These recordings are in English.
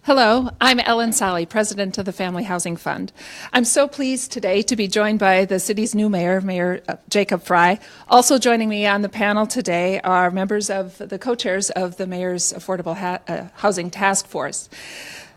Hello, I'm Ellen Sally, President of the Family Housing Fund. I'm so pleased today to be joined by the city's new mayor, Mayor Jacob Frey. Also joining me on the panel today are members of the co-chairs of the Mayor's Affordable Housing Task Force.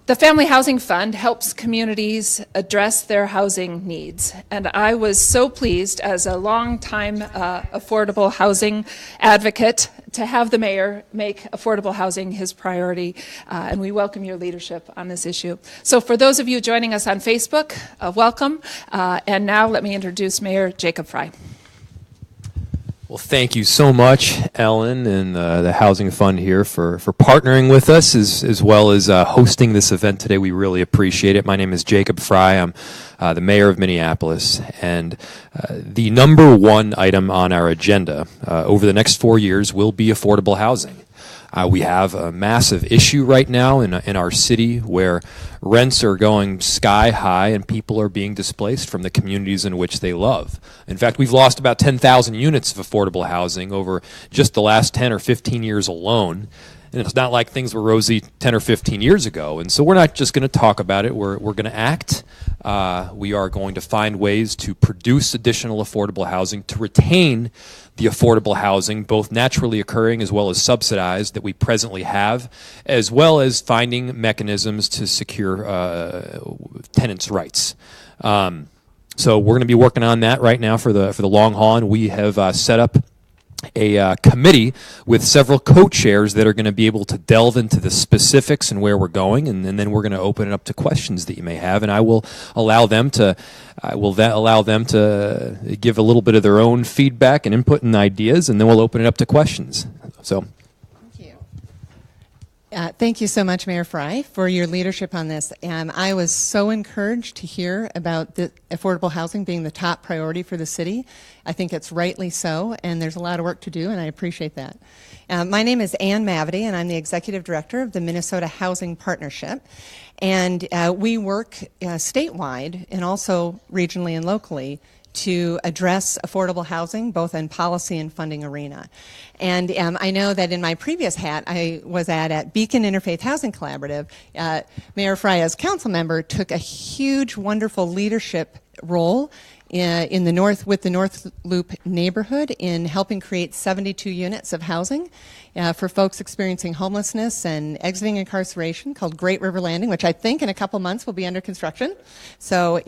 The Family Housing Fund helps communities address their housing needs, and I was so pleased as a longtime affordable housing advocate to have the mayor make affordable housing his priority, and we welcome your leadership on this issue. So for those of you joining us on Facebook, welcome, and now let me introduce Mayor Jacob Frey. Well, thank you so much, Ellen, and the Housing Fund here for partnering with us as well as hosting this event today. We really appreciate it. My name is Jacob Frey. I'm the mayor of Minneapolis, and the number one item on our agenda over the next 4 years will be affordable housing. We have a massive issue right now in our city where rents are going sky high and people are being displaced from the communities in which they love. In fact, we've lost about 10,000 units of affordable housing over just the last 10 or 15 years alone. And it's not like things were rosy 10 or 15 years ago. And so we're not just going to talk about it, we're going to act. We are going to find ways to produce additional affordable housing, to retain the affordable housing, both naturally occurring as well as subsidized, that we presently have, as well as finding mechanisms to secure tenants' rights. So we're going to be working on that right now for the long haul, and we have set up a committee with several co-chairs that are going to be able to delve into the specifics and where we're going, and then we're going to open it up to questions that you may have, and I will allow them to give a little bit of their own feedback and input and ideas, and then we'll open it up to questions. So. Thank you so much, Mayor Frey, for your leadership on this. And I was so encouraged to hear about the affordable housing being the top priority for the city. I think it's rightly so, and there's a lot of work to do, and I appreciate that. My name is Ann Mavity, and I'm the Executive Director of the Minnesota Housing Partnership. And we work statewide and also regionally and locally to address affordable housing, both in policy and funding arena. And I know that in my previous hat, I was at Beacon Interfaith Housing Collaborative. Mayor Frey, as council member, took a huge, wonderful leadership role in the with the North Loop neighborhood in helping create 72 units of housing for folks experiencing homelessness and exiting incarceration, called Great River Landing, which I think in a couple months will be under construction. So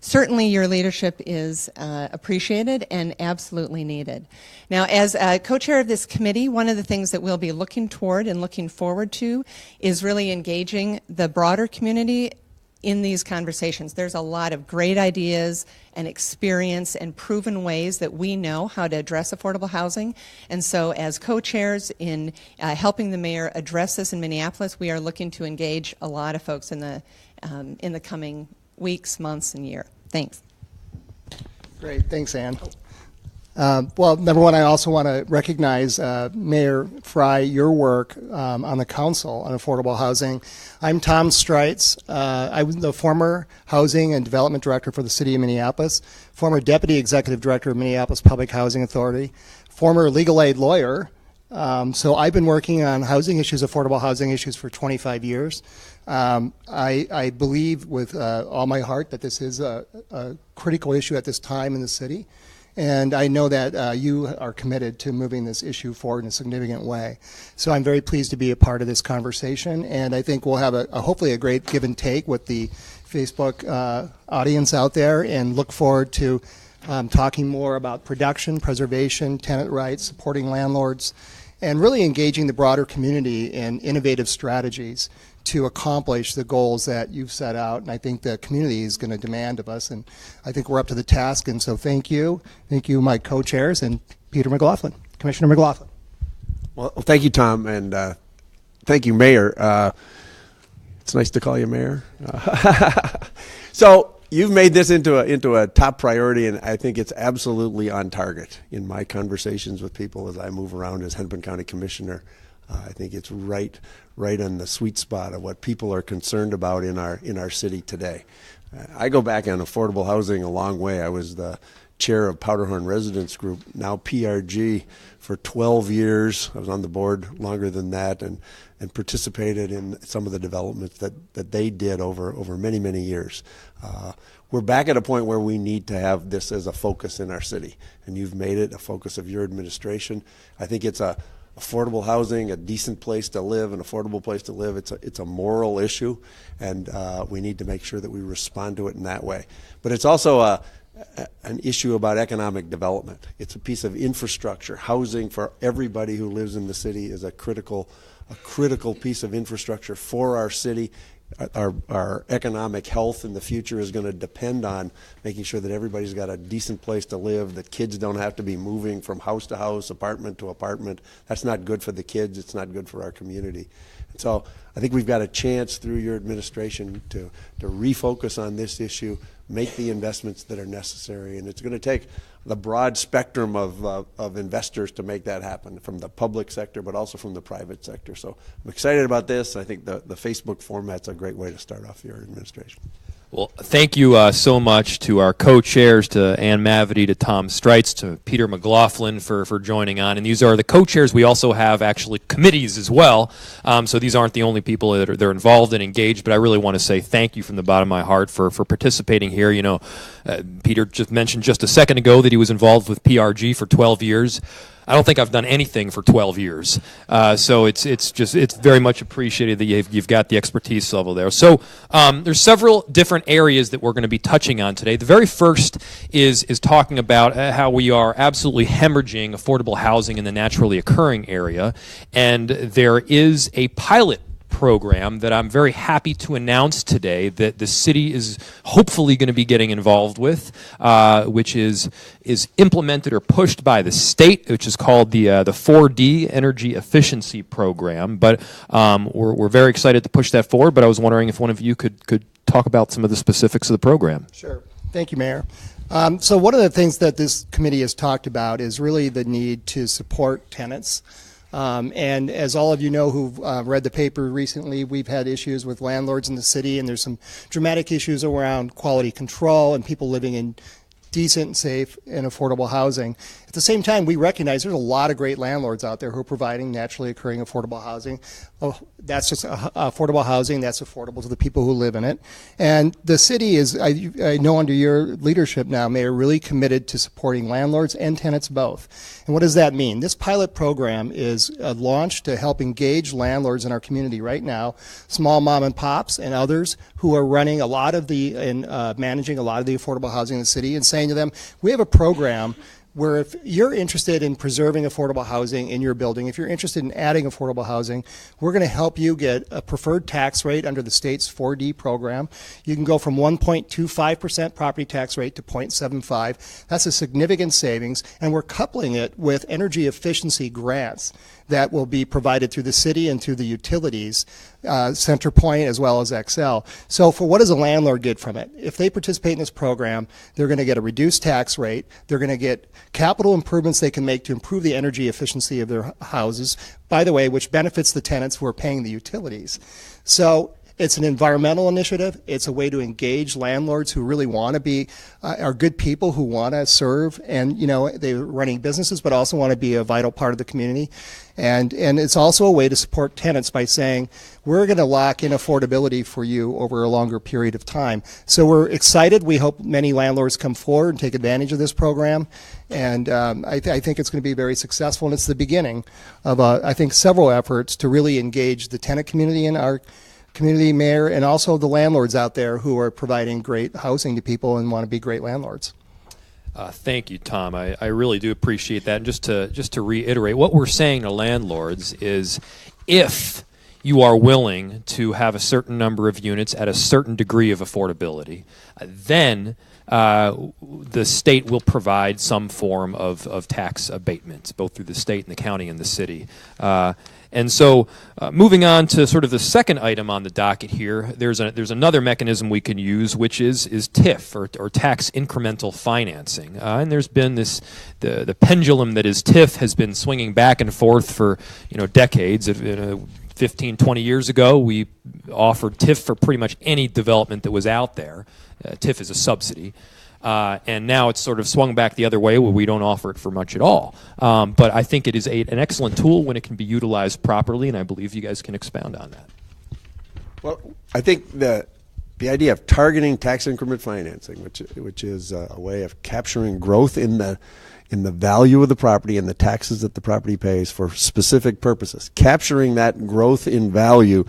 certainly your leadership is appreciated and absolutely needed. Now, as co-chair of this committee, one of the things that we'll be looking toward and looking forward to is really engaging the broader community in these conversations. There's a lot of great ideas and experience and proven ways that we know how to address affordable housing. And so as co-chairs in helping the mayor address this in Minneapolis, we are looking to engage a lot of folks in the coming weeks, months, and year. Thanks. Great. Thanks, Ann. Well, number one, I also want to recognize Mayor Frey, your work on the council on affordable housing. I'm Tom Streitz. I was the former Housing and Development Director for the City of Minneapolis, former Deputy Executive Director of Minneapolis Public Housing Authority, former legal aid lawyer. So I've been working on housing issues, affordable housing issues, for 25 years. I believe with all my heart that this is a critical issue at this time in the city. And I know that you are committed to moving this issue forward in a significant way. So I'm very pleased to be a part of this conversation, and I think we'll have hopefully a great give and take with the Facebook audience out there, and look forward to talking more about production, preservation, tenant rights, supporting landlords, and really engaging the broader community in innovative strategies to accomplish the goals that you've set out, and I think the community is going to demand of us, and I think we're up to the task. And so thank you, my co-chairs, and Peter McLaughlin, Commissioner McLaughlin. Well, thank you, Tom, and thank you, Mayor. It's nice to call you Mayor. So you've made this into a top priority, and I think it's absolutely on target in my conversations with people as I move around as Hennepin County Commissioner. I think it's right on the sweet spot of what people are concerned about in our city today. I go back on affordable housing a long way. I was the chair of Powderhorn Residence Group, now PRG, for 12 years. I was on the board longer than that, and participated in some of the developments that they did over many, many years. We're back at a point where we need to have this as a focus in our city, and you've made it a focus of your administration. I think it's affordable housing, a decent place to live, an affordable place to live. It's a moral issue, and we need to make sure that we respond to it in that way. But it's also an issue about economic development. It's a piece of infrastructure. Housing for everybody who lives in the city is a critical piece of infrastructure for our city. Our economic health in the future is going to depend on making sure that everybody's got a decent place to live, that kids don't have to be moving from house to house, apartment to apartment. That's not good for the kids. It's not good for our community. And so I think we've got a chance through your administration to refocus on this issue, make the investments that are necessary, and it's going to take the broad spectrum of investors to make that happen, from the public sector but also from the private sector. So I'm excited about this. I think the Facebook format's a great way to start off your administration. Well, thank you so much to our co-chairs, to Ann Mavity, to Tom Streitz, to Peter McLaughlin for joining on. And these are the co-chairs. We also have actually committees as well. So these aren't the only people that are involved and engaged, but I really want to say thank you from the bottom of my heart for participating here. You know, Peter just mentioned just a second ago that he was involved with PRG for 12 years. I don't think I've done anything for 12 years. So it's very much appreciated that you've got the expertise level there. So there's several different areas that we're going to be touching on today. The very first is talking about how we are absolutely hemorrhaging affordable housing in the naturally occurring area. And there is a pilot program that I'm very happy to announce today that the city is hopefully going to be getting involved with, which is implemented or pushed by the state, which is called the 4D Energy Efficiency Program. But we're very excited to push that forward. But I was wondering if one of you could talk about some of the specifics of the program. Sure. Thank you, Mayor. So one of the things that this committee has talked about is really the need to support tenants. And as all of you know who've read the paper recently, we've had issues with landlords in the city, and there's some dramatic issues around quality control and people living in decent, safe, and affordable housing. At the same time, we recognize there's a lot of great landlords out there who are providing naturally occurring affordable housing. Oh, that's just affordable housing that's affordable to the people who live in it. And the city is, I know under your leadership now, Mayor, really committed to supporting landlords and tenants both. And what does that mean? This pilot program is launched to help engage landlords in our community right now, small mom and pops and others who are running a lot of managing a lot of the affordable housing in the city, and saying to them, we have a program where if you're interested in preserving affordable housing in your building, if you're interested in adding affordable housing, we're going to help you get a preferred tax rate under the state's 4D program. You can go from 1.25% property tax rate to 0.75. That's a significant savings, and we're coupling it with energy efficiency grants that will be provided through the city and through the utilities, CenterPoint as well as XL. So for what does a landlord get from it? If they participate in this program, they're going to get a reduced tax rate, they're going to get capital improvements they can make to improve the energy efficiency of their houses, by the way, which benefits the tenants who are paying the utilities. So it's an environmental initiative. It's a way to engage landlords who really want to be, are good people who want to serve, and they're running businesses but also want to be a vital part of the community. And it's also a way to support tenants by saying, we're going to lock in affordability for you over a longer period of time. So we're excited. We hope many landlords come forward and take advantage of this program. And I think it's going to be very successful. And it's the beginning of, I think, several efforts to really engage the tenant community in our community, Mayor, and also the landlords out there who are providing great housing to people and want to be great landlords. Thank you, Tom. I really do appreciate that. And just to reiterate, what we're saying to landlords is, if you are willing to have a certain number of units at a certain degree of affordability, then the state will provide some form of tax abatement, both through the state and the county and the city. And so moving on to sort of the second item on the docket here, there's another mechanism we can use, which is TIF, or tax incremental financing. And there's been the pendulum that is TIF has been swinging back and forth for decades. 15, 20 years ago, we offered TIF for pretty much any development that was out there. TIF is a subsidy. And now it's sort of swung back the other way where we don't offer it for much at all. But I think it is an excellent tool when it can be utilized properly, and I believe you guys can expound on that. Well, I think the idea of targeting tax increment financing, which is a way of capturing growth in the value of the property and the taxes that the property pays for specific purposes, capturing that growth in value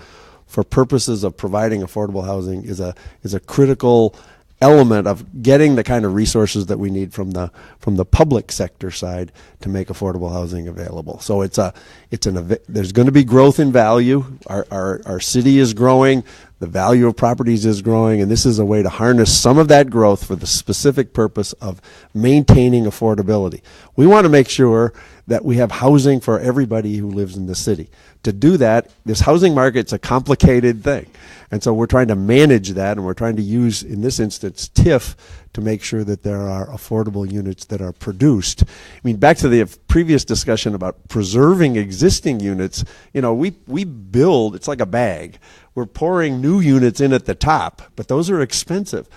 for purposes of providing affordable housing is a critical element of getting the kind of resources that we need from the public sector side to make affordable housing available. So there's going to be growth in value. Our city is growing, the value of properties is growing, and this is a way to harness some of that growth for the specific purpose of maintaining affordability. We want to make sure that we have housing for everybody who lives in the city. To do that, this housing market's a complicated thing. And so we're trying to manage that, and we're trying to use, in this instance, TIF to make sure that there are affordable units that are produced. I mean, back to the previous discussion about preserving existing units, we build, it's like a bag. We're pouring new units in at the top, but those are expensive.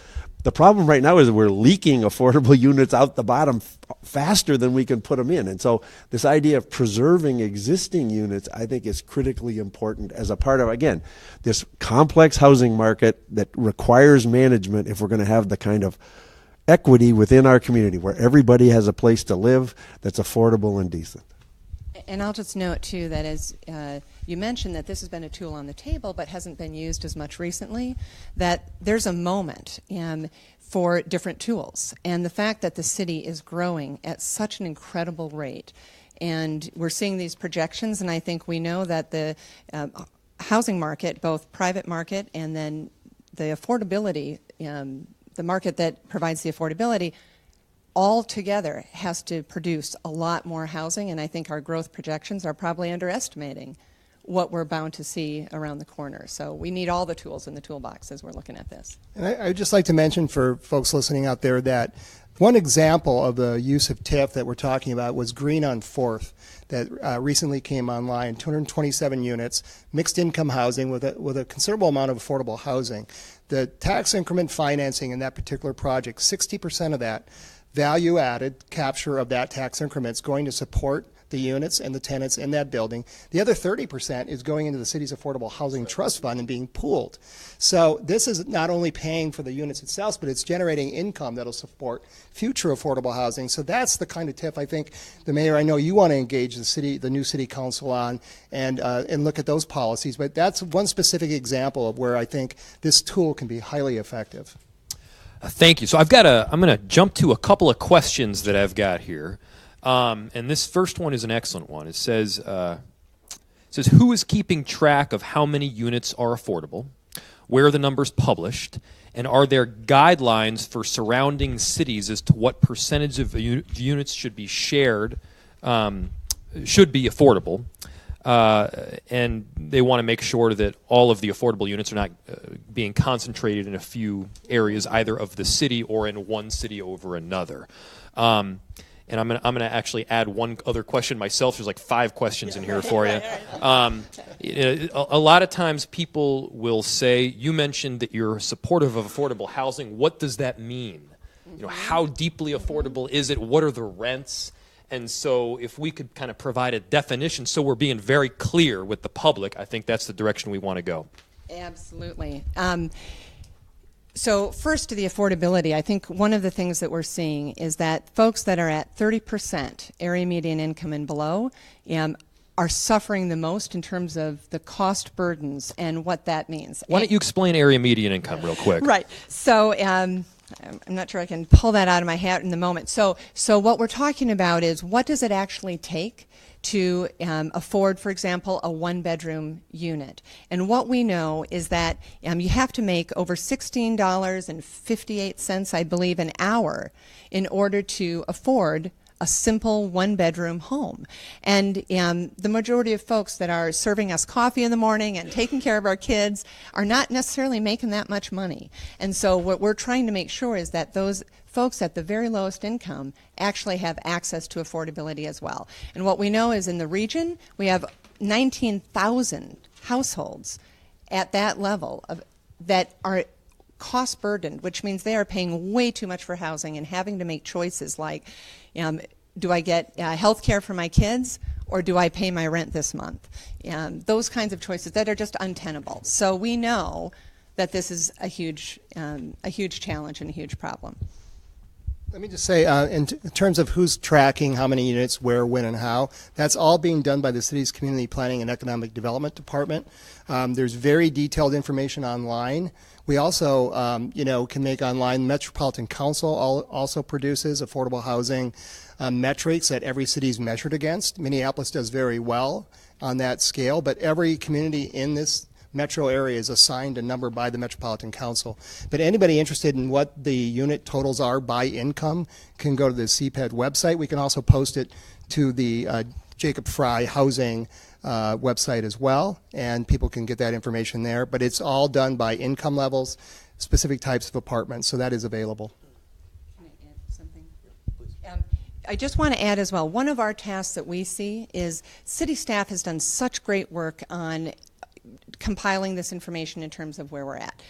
The problem right now is we're leaking affordable units out the bottom faster than we can put them in. And so this idea of preserving existing units, I think, is critically important as a part of, again, this complex housing market that requires management if we're going to have the kind of equity within our community where everybody has a place to live that's affordable and decent. And I'll just note, too, that as you mentioned that this has been a tool on the table but hasn't been used as much recently, that there's a moment for different tools. And the fact that the city is growing at such an incredible rate, and we're seeing these projections, and I think we know that the housing market, both private market and then the affordability, the market that provides the affordability, all together has to produce a lot more housing, and I think our growth projections are probably underestimating what we're bound to see around the corner. So we need all the tools in the toolbox as we're looking at this. And I'd just like to mention for folks listening out there that one example of the use of TIF that we're talking about was Green on 4th that recently came online, 227 units, mixed income housing with a considerable amount of affordable housing. The tax increment financing in that particular project, 60% of that value added capture of that tax increment is going to support the units and the tenants in that building. The other 30% is going into the city's affordable housing trust fund and being pooled. So this is not only paying for the units itself, but it's generating income that'll support future affordable housing. So that's the kind of TIF I think the mayor, I know you want to engage the new city council on and look at those policies. But that's one specific example of where I think this tool can be highly effective. Thank you. So I'm going to jump to a couple of questions that I've got here. And this first one is an excellent one. It says, who is keeping track of how many units are affordable? Where are the numbers published? And are there guidelines for surrounding cities as to what percentage of units should be shared, should be affordable? And they want to make sure that all of the affordable units are not being concentrated in a few areas, either of the city or in one city over another. And I'm gonna actually add one other question myself. There's like 5 questions in here for you. A lot of times people will say, you mentioned that you're supportive of affordable housing. What does that mean? How deeply affordable is it? What are the rents? And so if we could kind of provide a definition so we're being very clear with the public, I think that's the direction we want to go. Absolutely. So first to the affordability, I think one of the things that we're seeing is that folks that are at 30% area median income and below are suffering the most in terms of the cost burdens and what that means. Why don't you explain area median income real quick? Right. So I'm not sure I can pull that out of my hat in the moment. So what we're talking about is what does it actually take to afford, for example, a one-bedroom unit. And what we know is that you have to make over $16.58, I believe, an hour in order to afford a simple one-bedroom home. And the majority of folks that are serving us coffee in the morning and taking care of our kids are not necessarily making that much money. And so what we're trying to make sure is that those folks at the very lowest income actually have access to affordability as well. And what we know is in the region, we have 19,000 households at that level that are cost burdened, which means they are paying way too much for housing and having to make choices like, do I get health care for my kids, or do I pay my rent this month? Those kinds of choices that are just untenable. So we know that this is a huge challenge and a huge problem. Let me just say, in terms of who's tracking how many units, where, when, and how, that's all being done by the city's Community Planning and Economic Development Department. There's very detailed information online. We also, can make online. Metropolitan Council also produces affordable housing metrics that every city is measured against. Minneapolis does very well on that scale, but every community in this metro area is assigned a number by the Metropolitan Council. But anybody interested in what the unit totals are by income can go to the CPED website. We can also post it to the Jacob Frey housing website as well, and people can get that information there. But it's all done by income levels, specific types of apartments, so that is available. Can I add something? I just want to add as well, one of our tasks that we see is city staff has done such great work on compiling this information in terms of where we're at.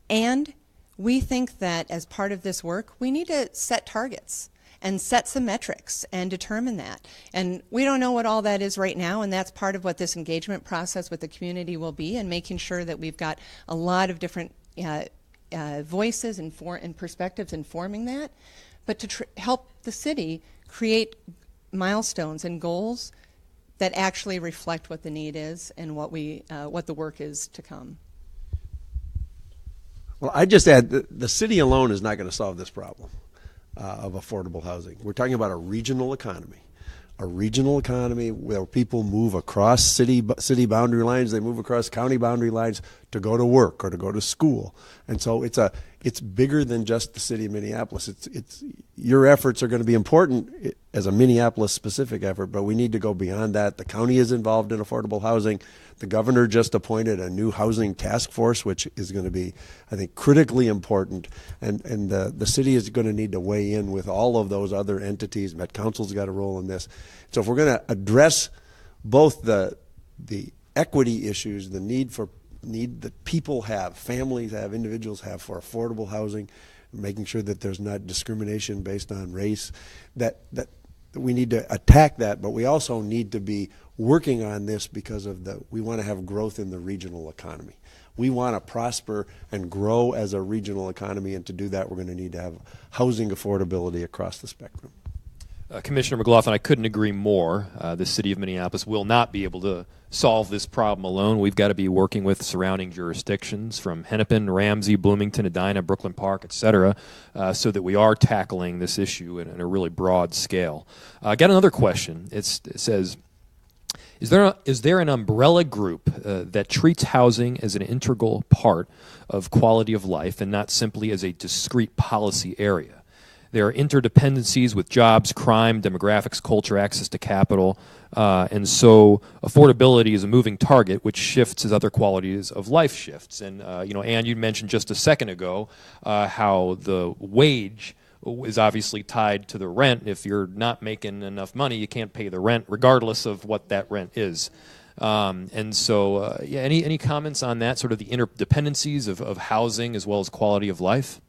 And we think that as part of this work, we need to set targets and set some metrics and determine that. And we don't know what all that is right now, and that's part of what this engagement process with the community will be, and making sure that we've got a lot of different voices and perspectives informing that. But to help the city create milestones and goals that actually reflect what the need is and what the work is to come. Well, I just add the city alone is not going to solve this problem of affordable housing. We're talking about a regional economy where people move across city boundary lines, they move across county boundary lines to go to work or to go to school, and so it's bigger than just the city of Minneapolis. It's your efforts are going to be important as a Minneapolis specific effort, but we need to go beyond that. The county is involved in affordable housing. The governor just appointed a new housing task force, which is going to be, I think, critically important. And the city is going to need to weigh in with all of those other entities. Met Council's got a role in this. So if we're going to address both the equity issues, the need that people have, families have, individuals have for affordable housing, making sure that there's not discrimination based on race, that we need to attack that, but we also need to be working on this because we want to have growth in the regional economy. We want to prosper and grow as a regional economy, and to do that, we're going to need to have housing affordability across the spectrum. Commissioner McLaughlin, I couldn't agree more. The city of Minneapolis will not be able to solve this problem alone. We've got to be working with surrounding jurisdictions from Hennepin, Ramsey, Bloomington, Edina, Brooklyn Park, et cetera, so that we are tackling this issue in a really broad scale. I got another question. It says, is there an umbrella group that treats housing as an integral part of quality of life and not simply as a discrete policy area? There are interdependencies with jobs, crime, demographics, culture, access to capital, and so affordability is a moving target, which shifts as other qualities of life shifts. And Ann, you mentioned just a second ago how the wage is obviously tied to the rent. If you're not making enough money, you can't pay the rent, regardless of what that rent is. And so, any comments on that, sort of the interdependencies of housing as well as quality of life?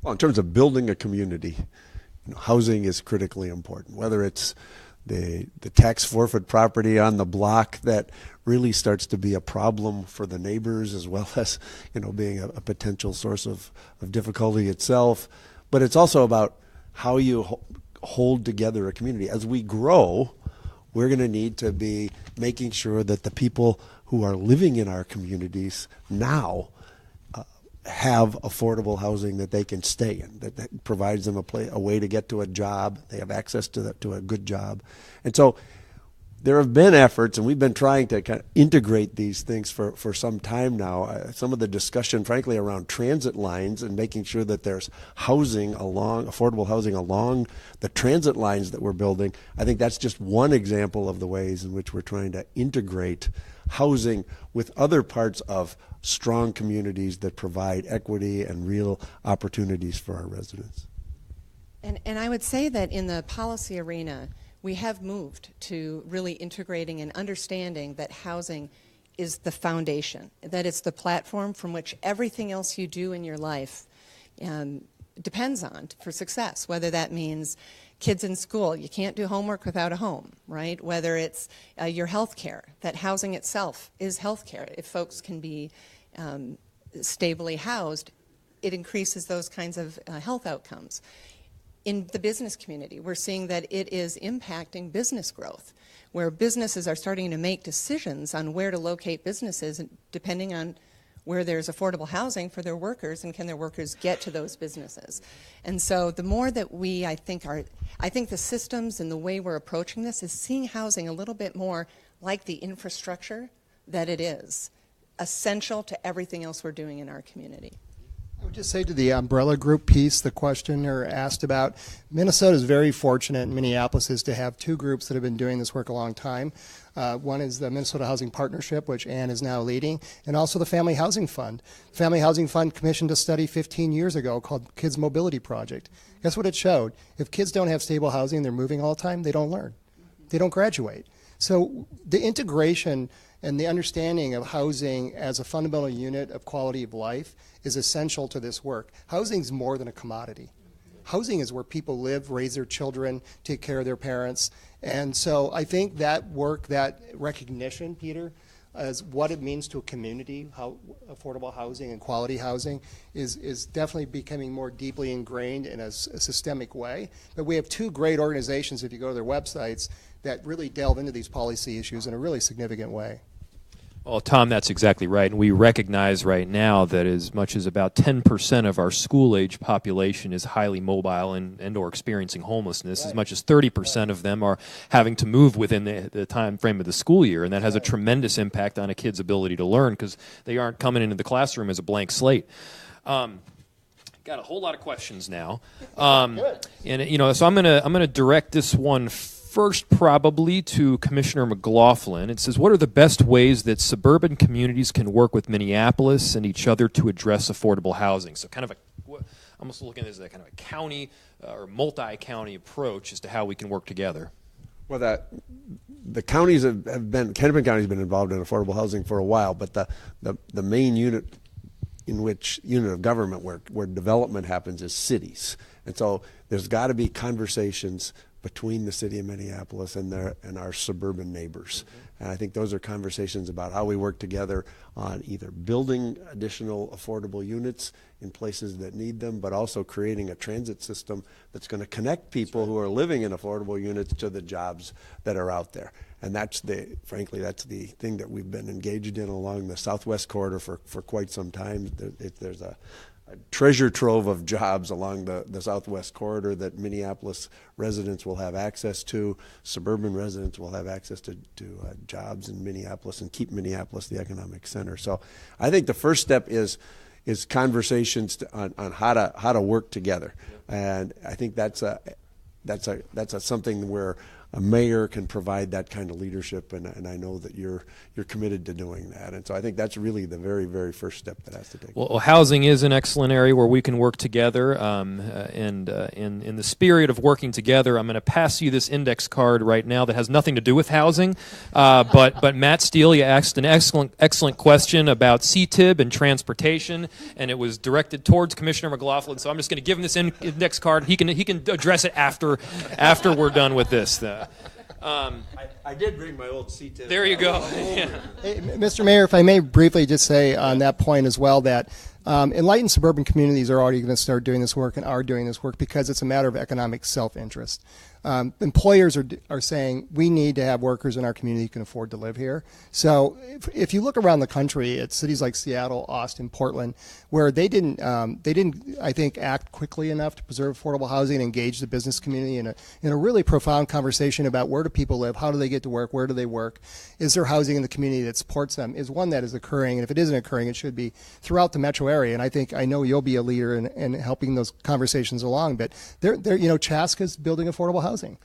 Well, in terms of building a community, housing is critically important. Whether it's the tax forfeit property on the block that really starts to be a problem for the neighbors, as well as being a potential source of difficulty itself. But it's also about how you hold together a community. As we grow, we're going to need to be making sure that the people who are living in our communities now have affordable housing that they can stay in, that provides them a way to get to a job. They have access to a good job. And so there have been efforts, and we've been trying to kind of integrate these things for some time now. Some of the discussion, frankly, around transit lines and making sure that there's affordable housing along the transit lines that we're building. I think that's just one example of the ways in which we're trying to integrate housing with other parts of strong communities that provide equity and real opportunities for our residents. And I would say that in the policy arena, we have moved to really integrating and understanding that housing is the foundation, that it's the platform from which everything else you do in your life depends on for success, whether that means kids in school, you can't do homework without a home, right? Whether it's your health care, that housing itself is health care. If folks can be stably housed, it increases those kinds of health outcomes. In the business community, we're seeing that it is impacting business growth, where businesses are starting to make decisions on where to locate businesses depending on where there's affordable housing for their workers and can their workers get to those businesses. And so the more that I think the systems and the way we're approaching this is seeing housing a little bit more like the infrastructure that it is, essential to everything else we're doing in our community. I would just say to the umbrella group piece, the questioner asked about, Minnesota is very fortunate, in Minneapolis, is to have two groups that have been doing this work a long time. One is the Minnesota Housing Partnership, which Ann is now leading, and also the Family Housing Fund. Family Housing Fund commissioned a study 15 years ago called Kids Mobility Project. Guess what it showed? If kids don't have stable housing, they're moving all the time, they don't learn. They don't graduate. So the integration and the understanding of housing as a fundamental unit of quality of life is essential to this work. Housing is more than a commodity. Housing is where people live, raise their children, take care of their parents. And so I think that work, that recognition, Peter, as what it means to a community, how affordable housing and quality housing is definitely becoming more deeply ingrained in a systemic way. But we have two great organizations, if you go to their websites, that really delve into these policy issues in a really significant way. Well, Tom, that's exactly right. And we recognize right now that as much as about 10% of our school-age population is highly mobile and or experiencing homelessness. Right. As much as 30% of them are having to move within the time frame of the school year. And that has a tremendous impact on a kid's ability to learn because they aren't coming into the classroom as a blank slate. Got a whole lot of questions now. And, so I'm gonna direct this one first probably to Commissioner McLaughlin. It says, what are the best ways that suburban communities can work with Minneapolis and each other to address affordable housing? So kind of almost looking at this as a kind of a county or multi-county approach as to how we can work together. Well, the counties have been, Hennepin County has been involved in affordable housing for a while, but the main unit of government where development happens is cities. And so there's got to be conversations between the city of Minneapolis and our suburban neighbors. And I think those are conversations about how we work together on either building additional affordable units in places that need them, but also creating a transit system that's going to connect people who are living in affordable units to the jobs that are out there. And frankly, that's the thing that we've been engaged in along the Southwest Corridor for quite some time. There's a treasure trove of jobs along the Southwest Corridor that Minneapolis residents will have access to. Suburban residents will have access to jobs in Minneapolis and keep Minneapolis the economic center. So I think the first step is conversations on how to work together. And I think that's something where a mayor can provide that kind of leadership, and I know that you're committed to doing that. And so I think that's really the very, very first step that has to take place. Well, housing is an excellent area where we can work together, and in the spirit of working together, I'm going to pass you this index card right now that has nothing to do with housing, but Matt Steele, you asked an excellent question about CTIB and transportation, and it was directed towards Commissioner McLaughlin, so I'm just going to give him this index card. He can address it after we're done with this. I did bring my old CTIB. There you go. Yeah. Hey, Mr. Mayor, if I may briefly just say on that point as well that enlightened suburban communities are already going to start doing this work and are doing this work because it's a matter of economic self-interest. Employers are saying we need to have workers in our community who can afford to live here. So if you look around the country at cities like Seattle, Austin, Portland, where they didn't I think act quickly enough to preserve affordable housing and engage the business community in a really profound conversation about where do people live, how do they get to work, where do they work, is there housing in the community that supports them, is one that is occurring, and if it isn't occurring, it should be throughout the metro area. And I know you'll be a leader in helping those conversations along. But Chaska's building affordable housing.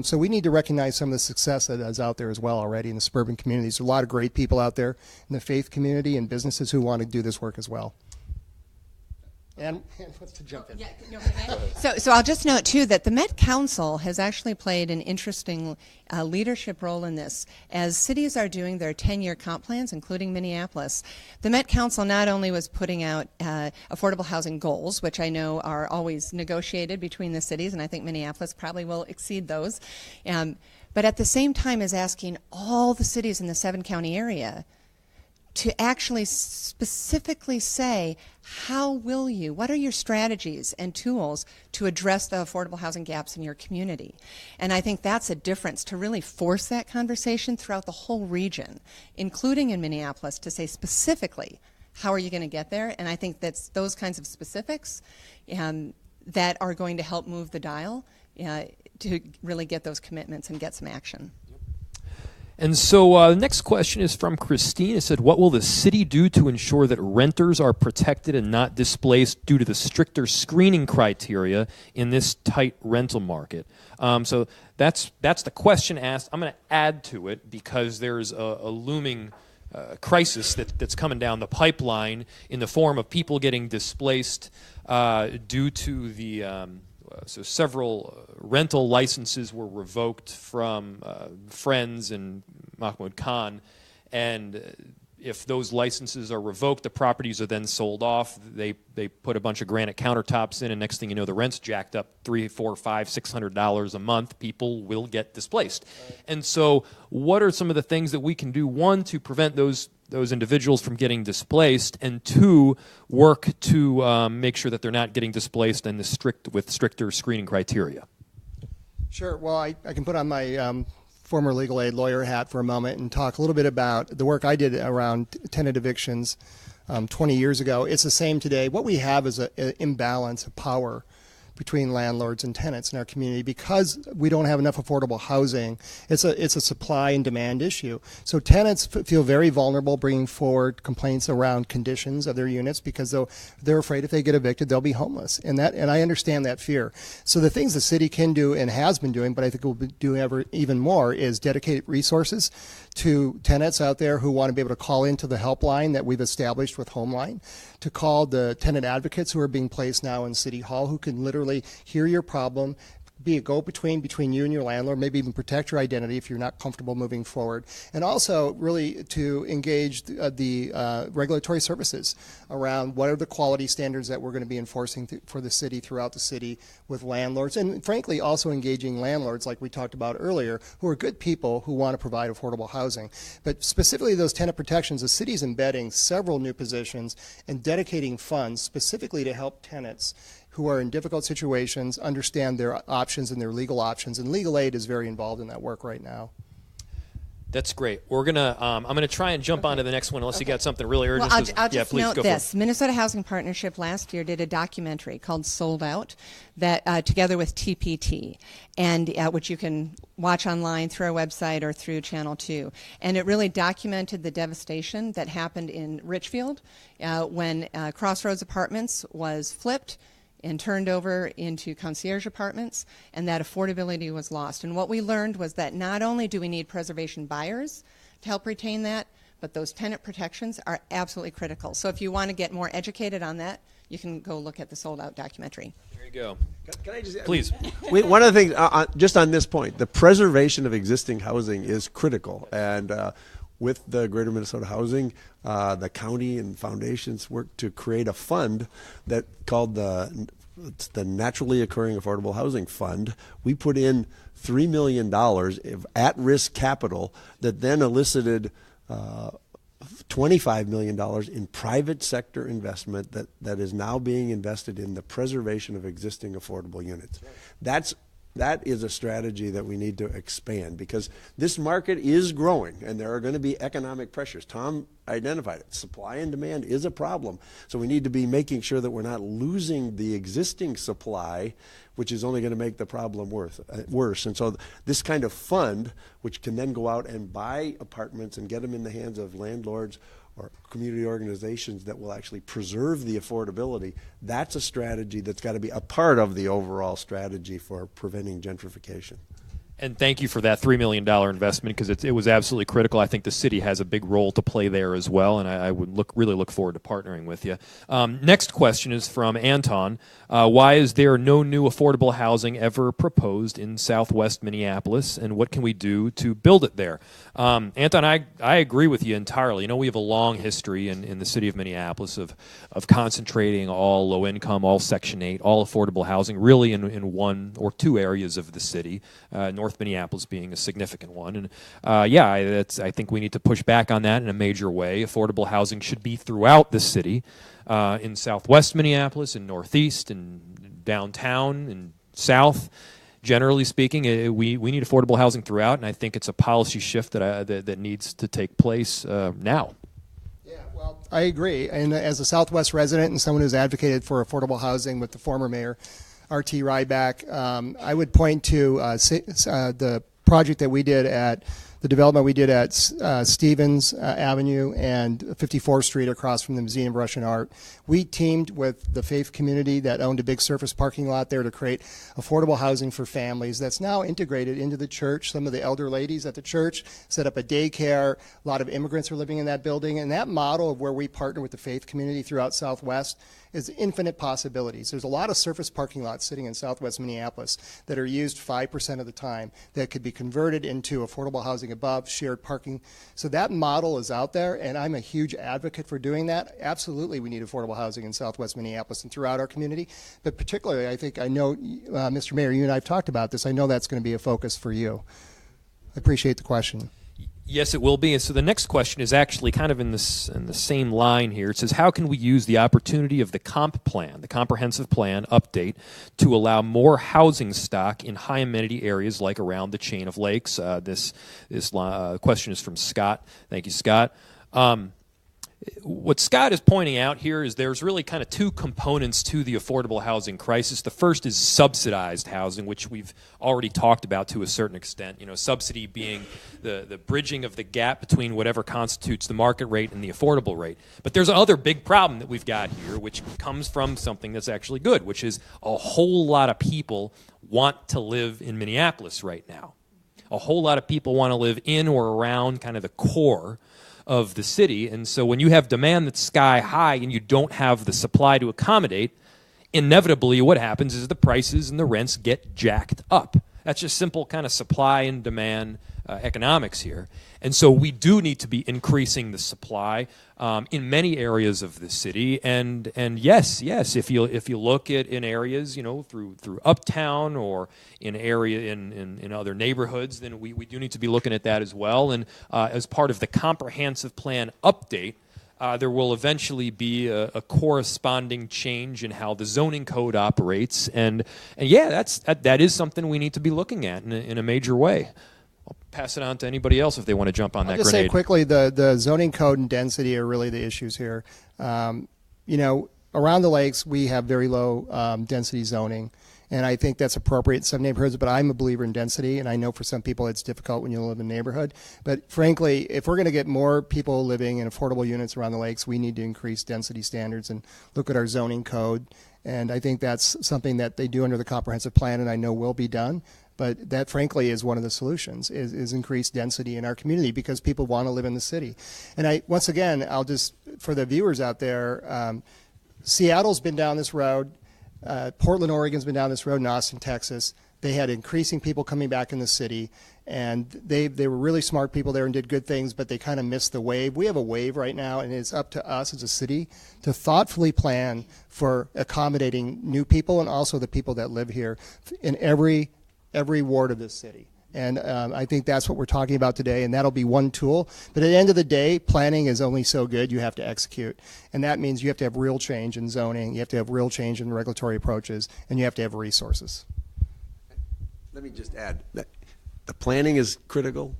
So we need to recognize some of the success that is out there as well already in the suburban communities. There's a lot of great people out there in the faith community and businesses who want to do this work as well. And wants to jump in. So I'll just note, too, that the Met Council has actually played an interesting leadership role in this. As cities are doing their 10-year comp plans, including Minneapolis, the Met Council not only was putting out affordable housing goals, which I know are always negotiated between the cities, and I think Minneapolis probably will exceed those, but at the same time is asking all the cities in the 7-county area to actually specifically say, what are your strategies and tools to address the affordable housing gaps in your community? And I think that's a difference, to really force that conversation throughout the whole region, including in Minneapolis, to say specifically, how are you going to get there? And I think that's those kinds of specifics that are going to help move the dial to really get those commitments and get some action. And so the next question is from Christine. It said, what will the city do to ensure that renters are protected and not displaced due to the stricter screening criteria in this tight rental market? So that's the question asked. I'm going to add to it because there's a looming crisis that's coming down the pipeline in the form of people getting displaced due to the so several rental licenses were revoked from Friends and Mahmoud Khan, and if those licenses are revoked, the properties are then sold off. They put a bunch of granite countertops in, and next thing you know, the rent's jacked up $300, $400, $500, $600 a month. People will get displaced. Right. And so what are some of the things that we can do, one, to prevent those individuals from getting displaced, and two, work to make sure that they're not getting displaced and with stricter screening criteria? Sure. Well, I can put on my former legal aid lawyer hat for a moment and talk a little bit about the work I did around tenant evictions 20 years ago. It's the same today. What we have is an imbalance of power between landlords and tenants in our community because we don't have enough affordable housing. It's a supply and demand issue. So tenants feel very vulnerable bringing forward complaints around conditions of their units because they're afraid if they get evicted they'll be homeless, and I understand that fear. So the things the city can do and has been doing, but I think will do even more, is dedicate resources to tenants out there who want to be able to call into the helpline that we've established with Homeline, to call the tenant advocates who are being placed now in City Hall, who can literally hear your problem, be a go-between you and your landlord, maybe even protect your identity if you're not comfortable moving forward, and also really to engage the regulatory services around what are the quality standards that we're going to be enforcing for the city, throughout the city, with landlords, and frankly also engaging landlords like we talked about earlier, who are good people who want to provide affordable housing. But specifically those tenant protections, the city's embedding several new positions and dedicating funds specifically to help tenants who are in difficult situations understand their options and their legal options, and legal aid is very involved in that work right now. That's great. We're gonna. I'm gonna try and jump onto the next one, unless you got something really urgent. Well, I'll just note this: Minnesota Housing Partnership last year did a documentary called "Sold Out," that together with TPT, and which you can watch online through our website or through Channel 2. And it really documented the devastation that happened in Richfield when Crossroads Apartments was flipped and turned over into concierge apartments, and that affordability was lost. And what we learned was that not only do we need preservation buyers to help retain that, but those tenant protections are absolutely critical. So if you want to get more educated on that, you can go look at the Sold Out documentary. There you go. Can I just, please? One of the things, just on this point, the preservation of existing housing is critical. And with the Greater Minnesota Housing, the county and foundations worked to create a fund that called the Naturally Occurring Affordable Housing Fund. We put in $3 million of at-risk capital that then elicited $25 million in private sector investment that is now being invested in the preservation of existing affordable units. That is a strategy that we need to expand, because this market is growing and there are going to be economic pressures. Tom identified it. Supply and demand is a problem. So we need to be making sure that we're not losing the existing supply, which is only going to make the problem worse. And so this kind of fund, which can then go out and buy apartments and get them in the hands of landlords or community organizations that will actually preserve the affordability, that's a strategy that's got to be a part of the overall strategy for preventing gentrification. And thank you for that $3 million investment, because it was absolutely critical. I think the city has a big role to play there as well, and I would really look forward to partnering with you. Next question is from Anton. Why is there no new affordable housing ever proposed in Southwest Minneapolis, and what can we do to build it there? Anton, I agree with you entirely. You know, we have a long history in the city of Minneapolis of concentrating all low-income, all Section 8, all affordable housing really in one or two areas of the city, North Minneapolis being a significant one. And I think we need to push back on that in a major way. Affordable housing should be throughout the city, in Southwest Minneapolis, in Northeast, and downtown, and South. Generally speaking, we need affordable housing throughout, and I think it's a policy shift that needs to take place now. Yeah, well, I agree. And as a Southwest resident and someone who's advocated for affordable housing with the former mayor, R.T. Ryback, I would point to the project that we did at the development we did at Stevens Avenue and 54th Street across from the Museum of Russian Art. We teamed with the faith community that owned a big surface parking lot there to create affordable housing for families that's now integrated into the church. Some of the elder ladies at the church set up a daycare. A lot of immigrants are living in that building. And that model of where we partner with the faith community throughout Southwest is infinite possibilities. There's a lot of surface parking lots sitting in Southwest Minneapolis that are used 5% of the time that could be converted into affordable housing above, shared parking. So that model is out there, and I'm a huge advocate for doing that. Absolutely, we need affordable housing in Southwest Minneapolis and throughout our community. But particularly, I know, Mr. Mayor, you and I have talked about this. I know that's going to be a focus for you. I appreciate the question. Yes, it will be. And so the next question is actually kind of in the same line here. It says, how can we use the opportunity of the comp plan, the comprehensive plan update, to allow more housing stock in high amenity areas like around the chain of lakes? This question is from Scott. Thank you, Scott. What Scott is pointing out here is there's really kind of two components to the affordable housing crisis. The first is subsidized housing, which we've already talked about to a certain extent. You know, subsidy being the bridging of the gap between whatever constitutes the market rate and the affordable rate. But there's another big problem that we've got here, which comes from something that's actually good, which is a whole lot of people want to live in Minneapolis right now. A whole lot of people want to live in or around kind of the core of the city. And so when you have demand that's sky high and you don't have the supply to accommodate, inevitably what happens is the prices and the rents get jacked up. That's just simple kind of supply and demand economics here. And so we do need to be increasing the supply in many areas of the city. And yes, if you look at in areas, you know, through Uptown or in other neighborhoods, then we do need to be looking at that as well. And as part of the comprehensive plan update, there will eventually be a corresponding change in how the zoning code operates, and yeah, that is something we need to be looking at in a major way. I'll pass it on to anybody else if they want to jump on that grenade. I'll just say quickly, the zoning code and density are really the issues here. You know, around the lakes we have very low density zoning. And I think that's appropriate in some neighborhoods, but I'm a believer in density, and I know for some people it's difficult when you live in a neighborhood. But frankly, if we're going to get more people living in affordable units around the lakes, we need to increase density standards and look at our zoning code. And I think that's something that they do under the comprehensive plan, and I know will be done. But that, frankly, is one of the solutions, is increased density in our community because people want to live in the city. And once again, I'll just, for the viewers out there, Seattle's been down this road. Portland, Oregon's been down this road, in Austin, Texas. They had increasing people coming back in the city, and they were really smart people there and did good things, but they kind of missed the wave. We have a wave right now, and it's up to us as a city to thoughtfully plan for accommodating new people and also the people that live here in every ward of this city. And I think that's what we're talking about today, and that'll be one tool. But at the end of the day, planning is only so good. You have to execute. And that means you have to have real change in zoning, you have to have real change in regulatory approaches, and you have to have resources. Let me just add that the planning is critical,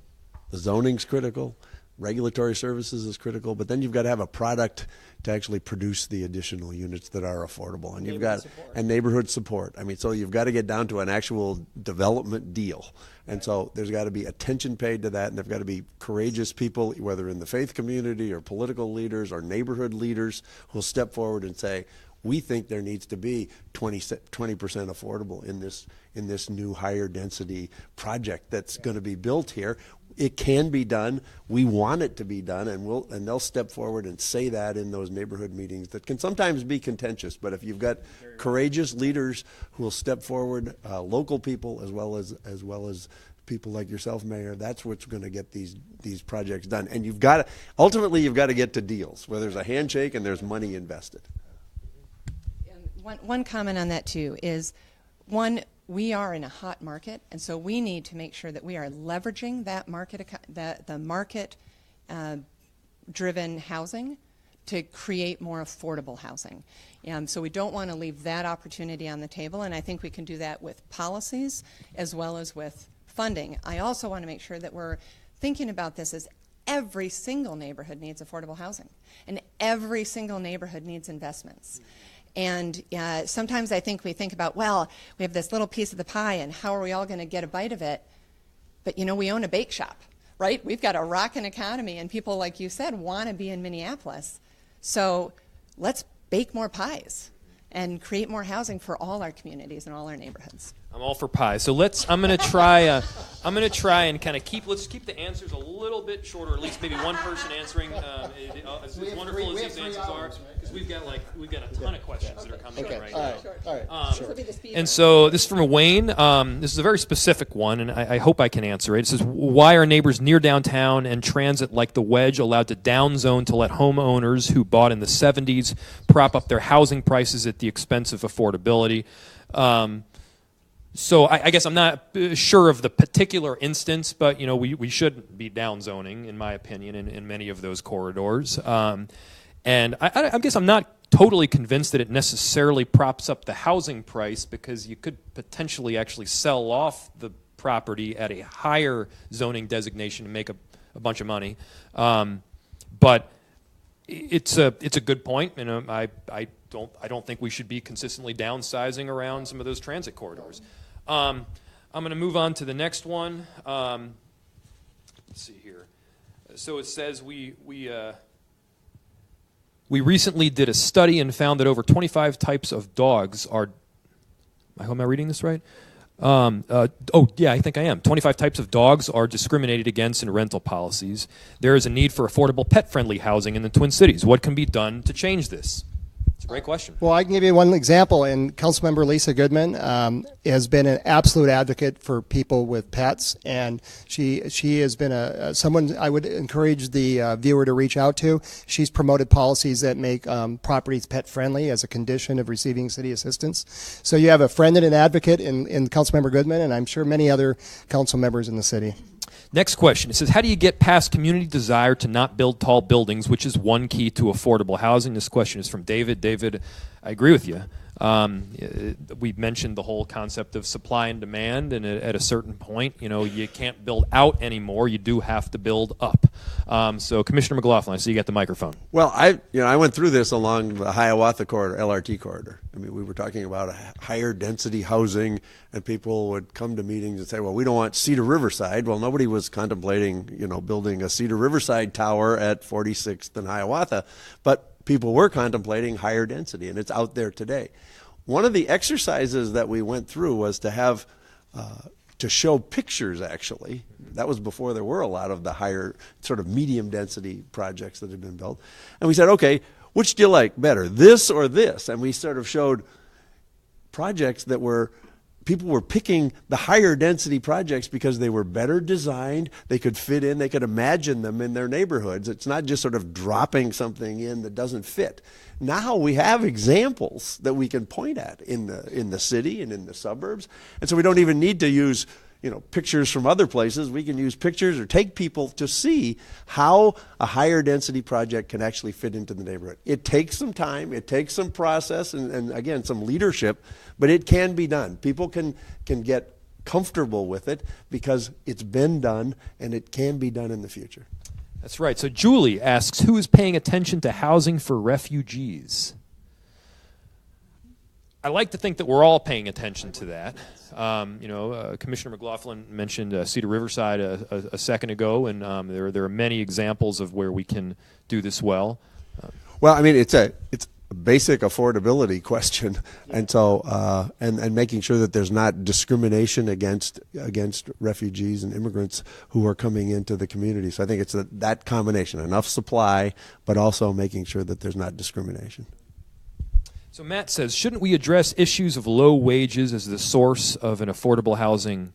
the zoning's critical, regulatory services is critical, but then you've got to have a product to actually produce the additional units that are affordable. And you've got and neighborhood support. I mean, so you've got to get down to an actual development deal. And so there's got to be attention paid to that, and there've got to be courageous people, whether in the faith community or political leaders or neighborhood leaders, who'll step forward and say, we think there needs to be 20% affordable in this new higher density project that's going to be built here. It can be done. We want it to be done, and they'll step forward and say that in those neighborhood meetings that can sometimes be contentious. But if you've got courageous leaders who will step forward, local people as well as people like yourself, Mayor, that's what's going to get these projects done. And ultimately you've got to get to deals where there's a handshake and there's money invested. One comment on that too is, we are in a hot market, and so we need to make sure that we are leveraging that market, the market-driven housing to create more affordable housing. So we don't want to leave that opportunity on the table, and I think we can do that with policies as well as with funding. I also want to make sure that we're thinking about this as every single neighborhood needs affordable housing, and every single neighborhood needs investments. And sometimes I think we think about, well, we have this little piece of the pie, and how are we all going to get a bite of it? But, we own a bake shop, right? We've got a rockin' economy, and people, like you said, want to be in Minneapolis. So let's bake more pies and create more housing for all our communities and all our neighborhoods. I'm all for pie. So I'm going to try and kind of let's keep the answers a little bit shorter, at least maybe one person answering. As wonderful as these answers are, because we've got a ton of questions that are coming in right now. All right. And so this is from Wayne. This is a very specific one, and I hope I can answer it. It says, why are neighbors near downtown and transit like the Wedge allowed to downzone to let homeowners who bought in the 70s prop up their housing prices at the expense of affordability? So I guess I'm not sure of the particular instance, but we shouldn't be downzoning, in my opinion, in many of those corridors. And I guess I'm not totally convinced that it necessarily props up the housing price, because you could potentially actually sell off the property at a higher zoning designation and make a bunch of money. But it's a good point, and I don't think we should be consistently downsizing around some of those transit corridors. I'm going to move on to the next one. Let's see here. So it says we recently did a study and found that over 25 types of dogs are. Am I reading this right? Yeah, I think I am. 25 types of dogs are discriminated against in rental policies. There is a need for affordable pet-friendly housing in the Twin Cities. What can be done to change this? It's a great question. Well, I can give you one example. And Councilmember Lisa Goodman has been an absolute advocate for people with pets, and she has been someone I would encourage the viewer to reach out to. She's promoted policies that make properties pet friendly as a condition of receiving city assistance. So you have a friend and an advocate in Councilmember Goodman, and I'm sure many other council members in the city. Next question. It says, how do you get past community desire to not build tall buildings, which is one key to affordable housing? This question is from David. David, I agree with you. We mentioned the whole concept of supply and demand, and at a certain point, you can't build out anymore. You do have to build up. So, Commissioner McLaughlin, I see you got the microphone. Well, I went through this along the Hiawatha corridor, LRT corridor. I mean, we were talking about a higher density housing, and people would come to meetings and say, well, we don't want Cedar Riverside. Well, nobody was contemplating, building a Cedar Riverside tower at 46th and Hiawatha, but people were contemplating higher density, and it's out there today. One of the exercises that we went through was to have to show pictures, actually. That was before there were a lot of the higher sort of medium density projects that had been built. And we said, okay, which do you like better, this or this? And we sort of showed projects that people were picking the higher density projects because they were better designed, they could fit in, they could imagine them in their neighborhoods. It's not just sort of dropping something in that doesn't fit. Now we have examples that we can point at in the city and in the suburbs. And so we don't even need to use pictures from other places. We can use pictures or take people to see how a higher density project can actually fit into the neighborhood. It takes some time, it takes some process, and again, some leadership, but it can be done. People can get comfortable with it because it's been done, and it can be done in the future. That's right. So Julie asks, who is paying attention to housing for refugees? I like to think that we're all paying attention to that. Commissioner McLaughlin mentioned Cedar Riverside a second ago, and there are many examples of where we can do this well. Well, I mean, basic affordability question, and so and making sure that there's not discrimination against refugees and immigrants who are coming into the community. So I think it's that combination: enough supply, but also making sure that there's not discrimination. So Matt says, shouldn't we address issues of low wages as the source of an affordable housing,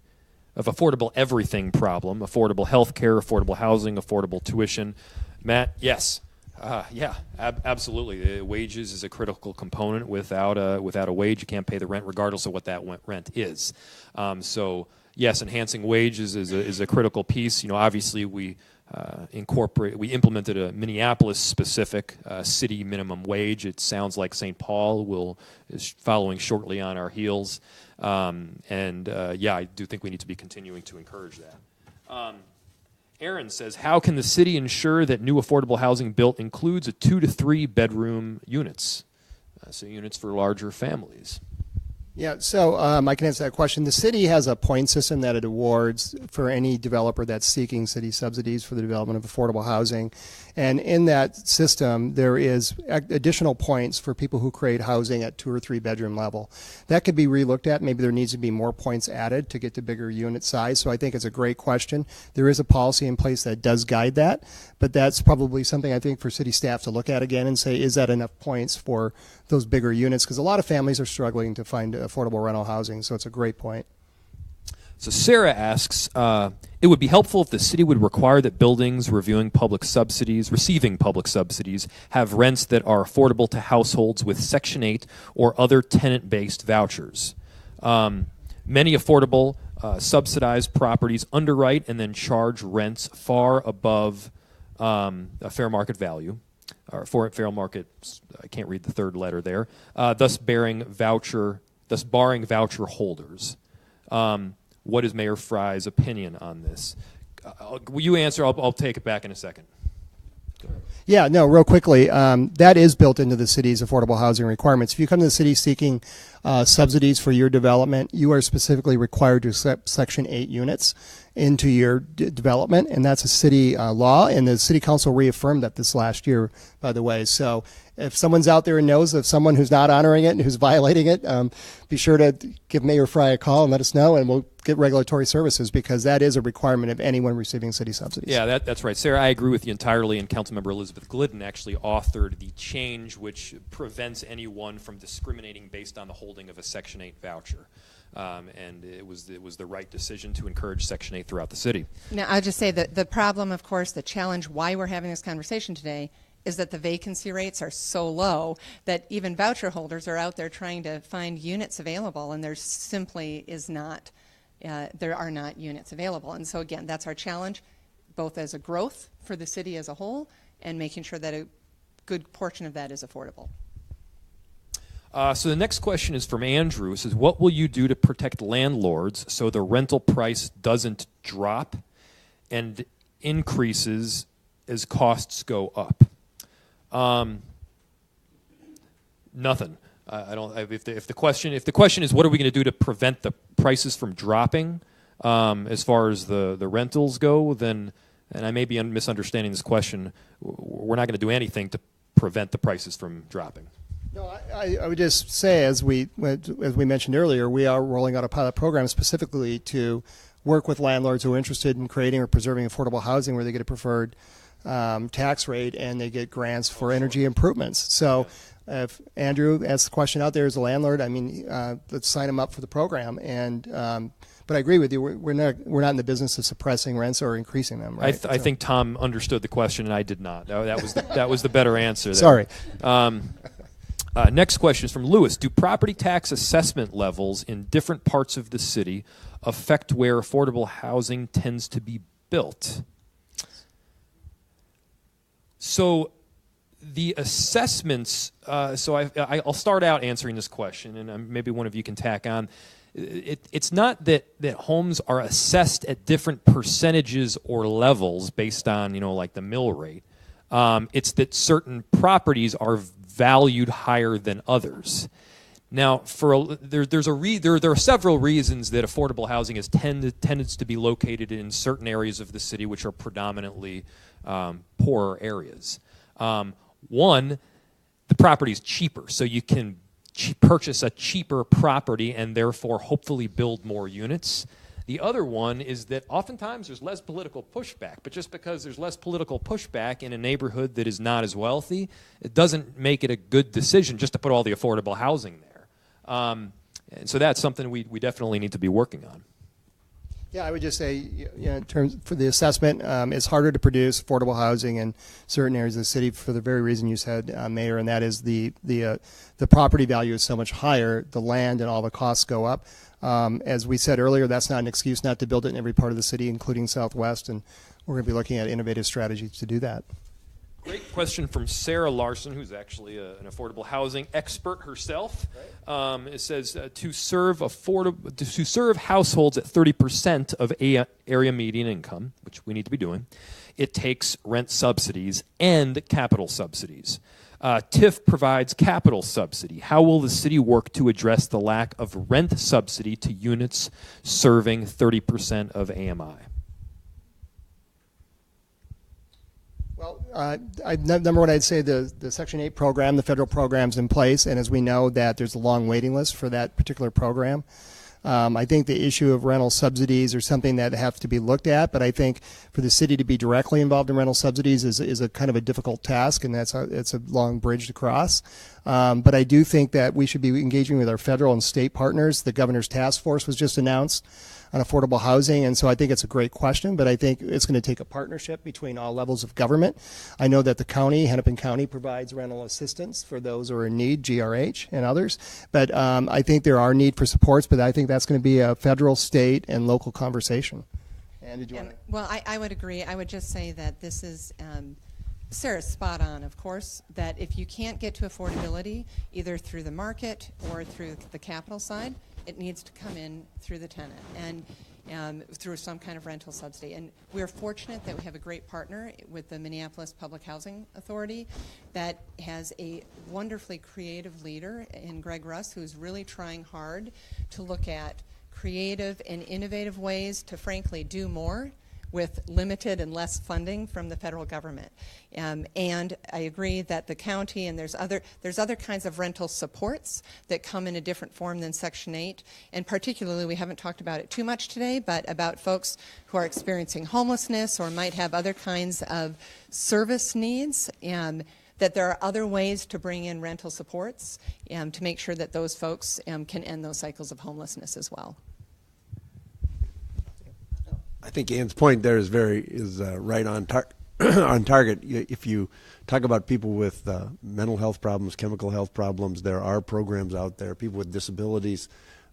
of affordable everything problem? Affordable health care, affordable housing, affordable tuition. Matt, yes. Absolutely. Wages is a critical component. Without a wage, you can't pay the rent, regardless of what that rent is. So yes, enhancing wages is a critical piece. Obviously we implemented a Minneapolis specific city minimum wage. It sounds like St. Paul is following shortly on our heels. I do think we need to be continuing to encourage that. Aaron says, how can the city ensure that new affordable housing built includes a 2 to 3 bedroom units, so units for larger families? Yeah, so I can answer that question. The city has a point system that it awards for any developer that's seeking city subsidies for the development of affordable housing. And in that system, there is additional points for people who create housing at 2 or 3 bedroom level. That could be relooked at. Maybe there needs to be more points added to get to bigger unit size. So I think it's a great question. There is a policy in place that does guide that, but that's probably something I think for city staff to look at again and say, is that enough points for those bigger units? Because a lot of families are struggling to find affordable rental housing, so it's a great point. So Sarah asks, it would be helpful if the city would require that buildings receiving public subsidies, have rents that are affordable to households with Section 8 or other tenant-based vouchers. Many affordable subsidized properties underwrite and then charge rents far above a fair market value, or for fair market, I can't read the third letter there, thus barring voucher holders. What is Mayor Frey's opinion on this? Will you answer? I'll take it back in a second. Yeah, no, real quickly, that is built into the city's affordable housing requirements. If you come to the city seeking subsidies for your development, you are specifically required to accept Section 8 units into your development, and that's a city law, and the city council reaffirmed that this last year, by the way. So if someone's out there and knows of someone who's not honoring it and who's violating it, be sure to give Mayor Frey a call and let us know, and we'll get regulatory services, because that is a requirement of anyone receiving city subsidies. Yeah, that's right. Sarah, I agree with you entirely, and Councilmember Elizabeth Glidden actually authored the change which prevents anyone from discriminating based on the holding of a Section 8 voucher. And it was the right decision to encourage Section 8 throughout the city. Now, I'll just say that the problem, of course, the challenge why we're having this conversation today is that the vacancy rates are so low that even voucher holders are out there trying to find units available, and there simply is not, there are not units available. And so again, that's our challenge, both as a growth for the city as a whole and making sure that a good portion of that is affordable. So the next question is from Andrew. It says, what will you do to protect landlords so the rental price doesn't drop and increases as costs go up? Nothing. I don't. If the question is what are we going to do to prevent the prices from dropping, as far as the rentals go, then, and I may be misunderstanding this question, we're not going to do anything to prevent the prices from dropping. No, I would just say, as we mentioned earlier, we are rolling out a pilot program specifically to work with landlords who are interested in creating or preserving affordable housing, where they get a preferred tax rate and they get grants for energy improvements. So if Andrew asks the question out there as a landlord, I mean, let's sign him up for the program. And but I agree with you. We're not in the business of suppressing rents or increasing them. Right? I think Tom understood the question and I did not. That was the better answer there. Sorry. Next question is from Lewis. Do property tax assessment levels in different parts of the city affect where affordable housing tends to be built? So the assessments, I'll start out answering this question, and maybe one of you can tack on. It's not that homes are assessed at different percentages or levels based on, like the mill rate. It's that certain properties are valued higher than others. Now, there are several reasons that affordable housing has tends to be located in certain areas of the city which are predominantly poorer areas. One, the property is cheaper, so you can purchase a cheaper property and therefore hopefully build more units. The other one is that oftentimes there's less political pushback, but just because there's less political pushback in a neighborhood that is not as wealthy, it doesn't make it a good decision just to put all the affordable housing there. And so that's something we definitely need to be working on. Yeah, I would just say, in terms for the assessment, it's harder to produce affordable housing in certain areas of the city for the very reason you said, Mayor, and that is the property value is so much higher, the land and all the costs go up. As we said earlier, that's not an excuse not to build it in every part of the city, including Southwest, and we're going to be looking at innovative strategies to do that. Great question from Sarah Larson, who's actually an affordable housing expert herself. Right. It says to serve households at 30% of area median income, which we need to be doing, it takes rent subsidies and capital subsidies. TIF provides capital subsidy. How will the city work to address the lack of rent subsidy to units serving 30% of AMI? Well, number one, I'd say the Section 8 program, the federal program's in place, and as we know that there's a long waiting list for that particular program. I think the issue of rental subsidies are something that have to be looked at, but I think for the city to be directly involved in rental subsidies is a kind of a difficult task, and it's a long bridge to cross. But I do think that we should be engaging with our federal and state partners. The governor's task force was just announced on affordable housing, and so I think it's a great question, but I think it's going to take a partnership between all levels of government. I know that the county, Hennepin County, provides rental assistance for those who are in need, GRH and others, but I think there are need for supports, but I think that's going to be a federal, state, and local conversation. And did you want to? Well, I would agree. I would just say that this is Sarah's spot on, of course, that if you can't get to affordability either through the market or through the capital side, it needs to come in through the tenant and through some kind of rental subsidy. And we're fortunate that we have a great partner with the Minneapolis Public Housing Authority that has a wonderfully creative leader in Greg Russ, who's really trying hard to look at creative and innovative ways to frankly do more with limited and less funding from the federal government. And I agree that the county and there's other kinds of rental supports that come in a different form than Section 8. And particularly, we haven't talked about it too much today, but about folks who are experiencing homelessness or might have other kinds of service needs, that there are other ways to bring in rental supports to make sure that those folks can end those cycles of homelessness as well. I think Ann's point there is right on on target. If you talk about people with mental health problems, chemical health problems, there are programs out there. People with disabilities,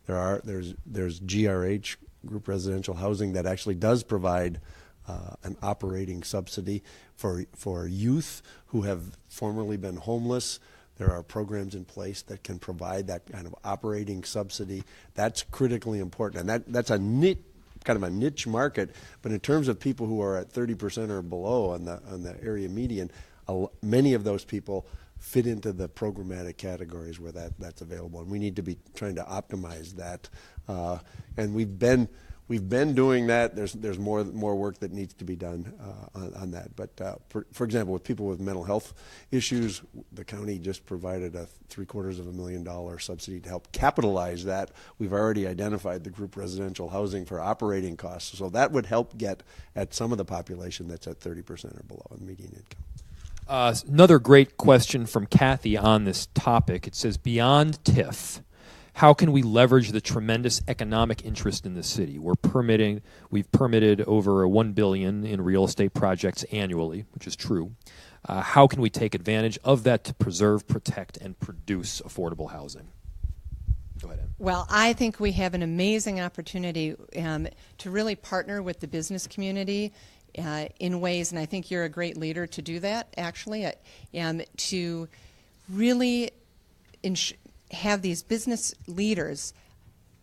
there's GRH, group residential housing, that actually does provide an operating subsidy for youth who have formerly been homeless. There are programs in place that can provide that kind of operating subsidy. That's critically important, and that's a kind of a niche market, but in terms of people who are at 30% or below on the area median, many of those people fit into the programmatic categories where that's available, and we need to be trying to optimize that. And we've been doing that. There's more work that needs to be done on that. But for example, with people with mental health issues, the county just provided a $750,000 subsidy to help capitalize that. We've already identified the group residential housing for operating costs, so that would help get at some of the population that's at 30% or below in median income. Another great question from Kathy on this topic. It says, beyond TIF, how can we leverage the tremendous economic interest in the city? We've permitted over $1 billion in real estate projects annually, which is true. How can we take advantage of that to preserve, protect, and produce affordable housing? Go ahead, Ann. Well, I think we have an amazing opportunity to really partner with the business community in ways, and I think you're a great leader to do that, actually, to really have these business leaders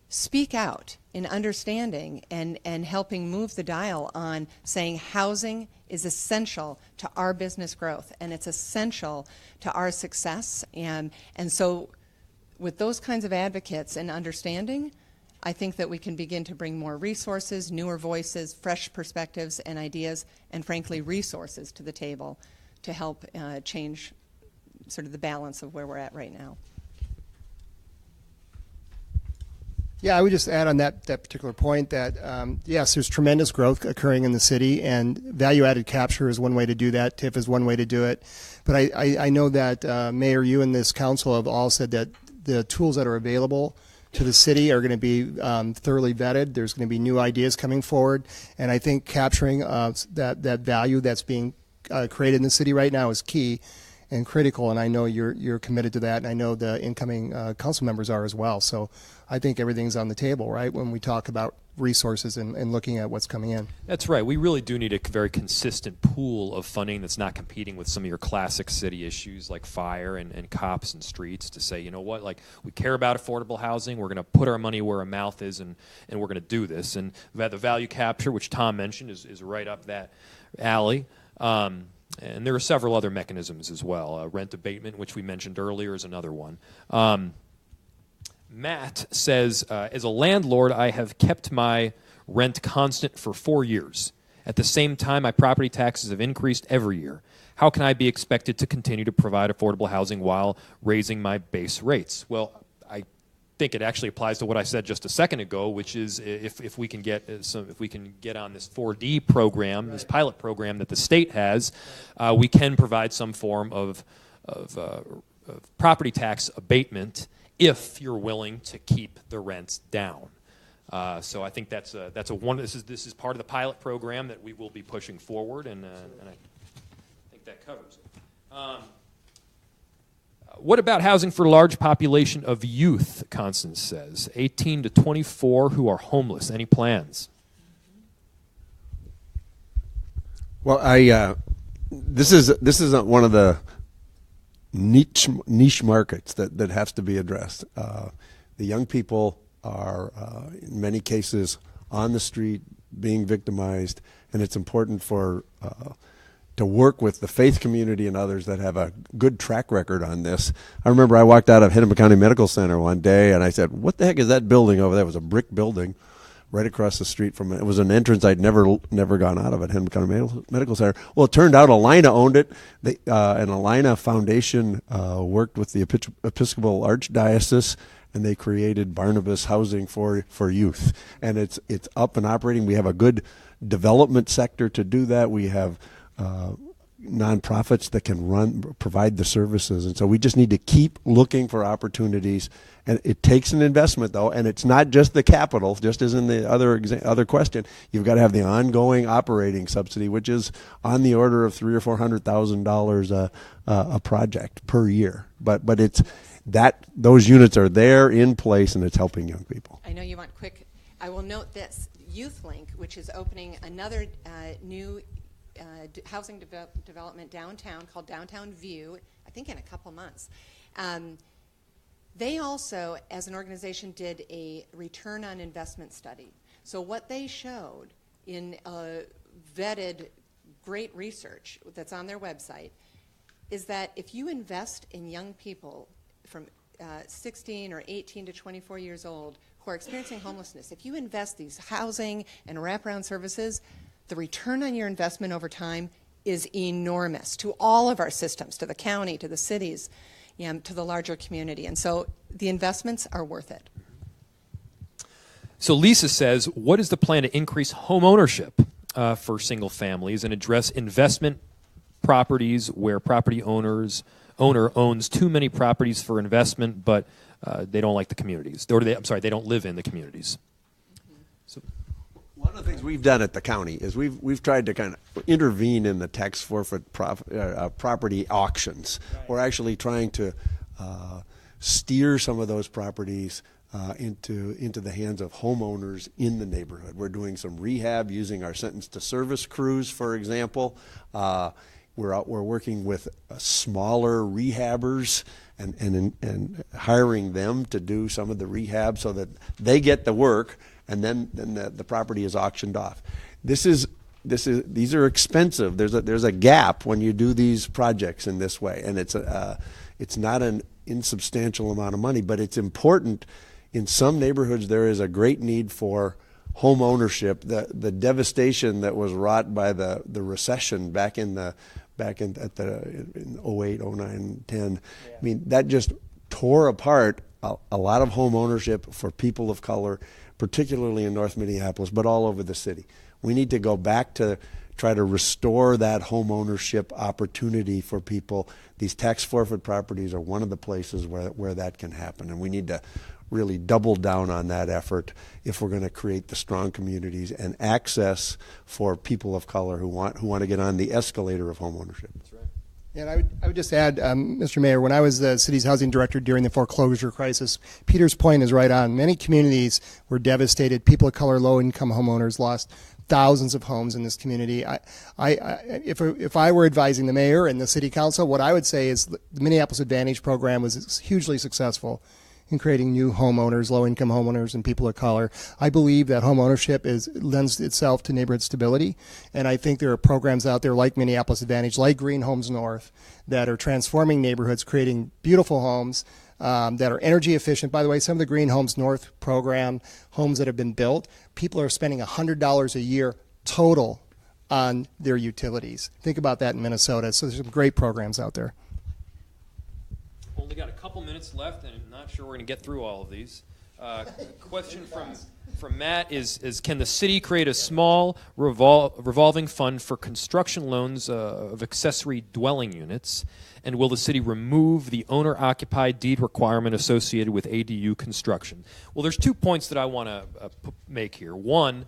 speak out in understanding and helping move the dial on saying housing is essential to our business growth and it's essential to our success. And so with those kinds of advocates and understanding, I think that we can begin to bring more resources, newer voices, fresh perspectives and ideas, and frankly resources to the table to help change sort of the balance of where we're at right now. Yeah, I would just add on that particular point that, yes, there's tremendous growth occurring in the city, and value-added capture is one way to do that. TIF is one way to do it. But I know that, Mayor, you and this council have all said that the tools that are available to the city are going to be thoroughly vetted. There's going to be new ideas coming forward. And I think capturing that value that's being created in the city right now is key and critical, and I know you're committed to that, and I know the incoming council members are as well. So I think everything's on the table, right, when we talk about resources and looking at what's coming in. That's right. We really do need a very consistent pool of funding that's not competing with some of your classic city issues like fire and cops and streets to say, you know what, like we care about affordable housing, we're going to put our money where our mouth is, and we're going to do this. And the value capture, which Tom mentioned, is right up that alley. And there are several other mechanisms as well. Rent abatement, which we mentioned earlier, is another one. Matt says, as a landlord, I have kept my rent constant for 4 years. At the same time, my property taxes have increased every year. How can I be expected to continue to provide affordable housing while raising my base rates? Well, I think it actually applies to what I said just a second ago, which is if we can get on this 4D program, this pilot program that the state has, we can provide some form of property tax abatement if you're willing to keep the rents down. So I think that's a one. This is part of the pilot program that we will be pushing forward, and I think that covers it. What about housing for a large population of youth, Constance says, 18 to 24 who are homeless? Any plans? Well, this is one of the niche markets that has to be addressed. The young people are, in many cases, on the street being victimized, and it's important to work with the faith community and others that have a good track record on this. I remember I walked out of Hennepin County Medical Center one day, and I said, what the heck is that building over there? It was a brick building right across the street from it. It was an entrance I'd never gone out of at Hennepin County Medical Center. Well, it turned out Alina owned it, and Alina Foundation worked with the Episcopal Archdiocese, and they created Barnabas Housing for youth. And it's up and operating. We have a good development sector to do that. We have nonprofits that can provide the services, and so we just need to keep looking for opportunities. And it takes an investment, though, and it's not just the capital. Just as in the other question, you've got to have the ongoing operating subsidy, which is on the order of $300,000 or $400,000 a project per year. But it's those units are there in place, and it's helping young people. I know you want quick. I will note this YouthLink, which is opening another new housing development downtown called Downtown View, I think in a couple months. They also, as an organization, did a return on investment study. So what they showed in vetted great research that's on their website is that if you invest in young people from 16 or 18 to 24 years old who are experiencing homelessness, if you invest these housing and wraparound services, the return on your investment over time is enormous to all of our systems, to the county, to the cities, to the larger community. And so the investments are worth it. So Lisa says, what is the plan to increase home ownership for single families and address investment properties where property owner owns too many properties for investment, but they don't like the communities, or they don't live in the communities? So. One of the things we've done at the county is we've tried to kind of intervene in the tax forfeit property auctions. Right. We're actually trying to steer some of those properties into the hands of homeowners in the neighborhood. We're doing some rehab using our sentence to service crews, for example. We're working with smaller rehabbers and hiring them to do some of the rehab so that they get the work, and then the property is auctioned off. These are expensive. There's a gap when you do these projects in this way, and it's not an insubstantial amount of money, but it's important. In some neighborhoods, there is a great need for home ownership. The devastation that was wrought by the recession back in the back in 08, 09, 10. I mean, that just tore apart a lot of home ownership for people of color, particularly in North Minneapolis, but all over the city. We need to go back to try to restore that home ownership opportunity for people. These tax forfeit properties are one of the places where that can happen, and we need to really double down on that effort if we're going to create the strong communities and access for people of color who want to get on the escalator of home ownership. That's right. And I would just add, Mr. Mayor, when I was the city's housing director during the foreclosure crisis, Peter's point is right on. Many communities were devastated. People of color, low-income homeowners lost thousands of homes in this community. If I were advising the mayor and the city council, what I would say is the Minneapolis Advantage program was hugely successful in creating new homeowners, low-income homeowners, and people of color. I believe that home ownership lends itself to neighborhood stability, and I think there are programs out there like Minneapolis Advantage, like Green Homes North, that are transforming neighborhoods, creating beautiful homes that are energy efficient. By the way, some of the Green Homes North program homes that have been built, people are spending $100 a year total on their utilities. Think about that in Minnesota. So there's some great programs out there. Only got a couple minutes left, and I'm not sure we're going to get through all of these. Question from Matt is can the city create a small revolving fund for construction loans of accessory dwelling units? And will the city remove the owner-occupied deed requirement associated with ADU construction? Well, there's 2 points that I want to make here. One,